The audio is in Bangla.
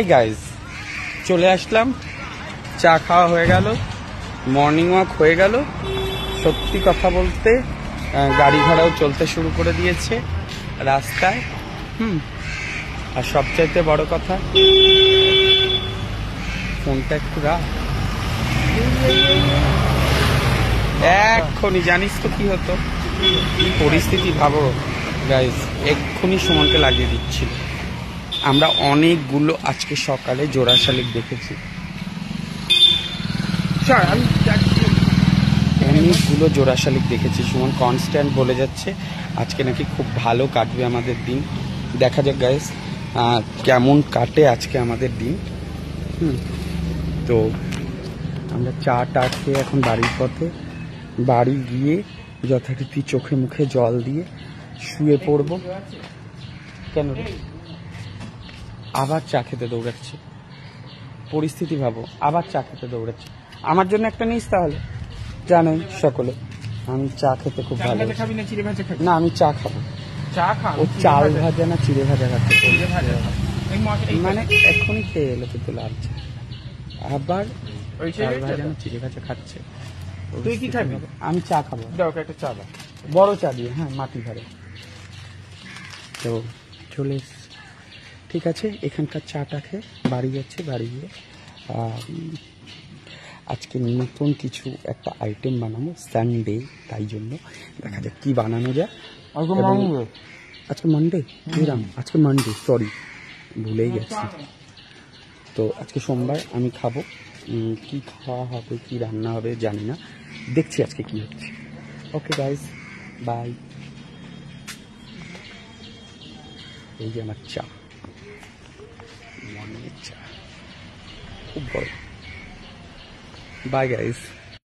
হাই গাইস, চলে আসলাম। চা খাওয়া হয়ে গেল, মর্নিং ওয়াক হয়ে গেল। সত্যি কথা বলতে গাড়ি ঘোড়াও চলতে শুরু করে দিয়েছে রাস্তায়। আর সবচাইতে বড় কথা, ফোনটা একটু রাখ। এক্ষুনি জানিস তো কি হতো, কি পরিস্থিতি ভাবো গাইস। এক্ষুনি সুমনকে লাগিয়ে দিচ্ছিল। আমরা অনেকগুলো আজকে সকালে জোড়া শালিক দেখেছি, অনেকগুলো জোড়া শালিক দেখেছি। সুমন কনস্ট্যান্ট বলে যাচ্ছে আজকে নাকি খুব ভালো কাটবে আমাদের দিন। দেখা যাক গাইস কেমন কাটে আজকে আমাদের দিন। তো আমরা চা টা খেয়ে এখন বাড়ির পথে। বাড়ি গিয়ে যথারীতি চোখে মুখে জল দিয়ে শুয়ে পড়বো। কেন রে? আবার চা খেতে দৌড়াচ্ছে। পরিস্থিতি ভাবো, আবার চা খেতে দৌড়াচ্ছে। আমার জন্য একটা নিস তাহলে। জানেন সকলে আমি চা খেতে খুব ভালো। না, আমি চা খাবো। ও চাল ভাজা না চিড়ে ভাজা খাচ্ছে, মানে এখনই খেয়ে এলো কিন্তু লাগছে। আবার চাল ভাজা না চিড়ে ভাজা খাচ্ছে। তুই কি খাবি? আমি চা খাবো। একটা চা দাও, বড় চা দিয়ে। হ্যাঁ, মাটি ঘরে। তো চলে এসছি। ঠিক আছে, এখানকার চাটা খেয়ে বাড়ি যাচ্ছে। বাড়ি গিয়ে আজকে নতুন কিছু একটা আইটেম বানাবো, সানডে, তাই জন্য দেখা যাক কি বানানো যায়। আজকে মানডে, আজকে মানডে, সরি ভুলেই গেছি। তো আজকে সোমবার, আমি খাবো। কি খাওয়া হবে, কি রান্না হবে জানি না, দেখছি আজকে কি হচ্ছে। Okay guys, bye. এই যে আমার চা, মর্নিংয়ের চা খুব বড়। Bye guys.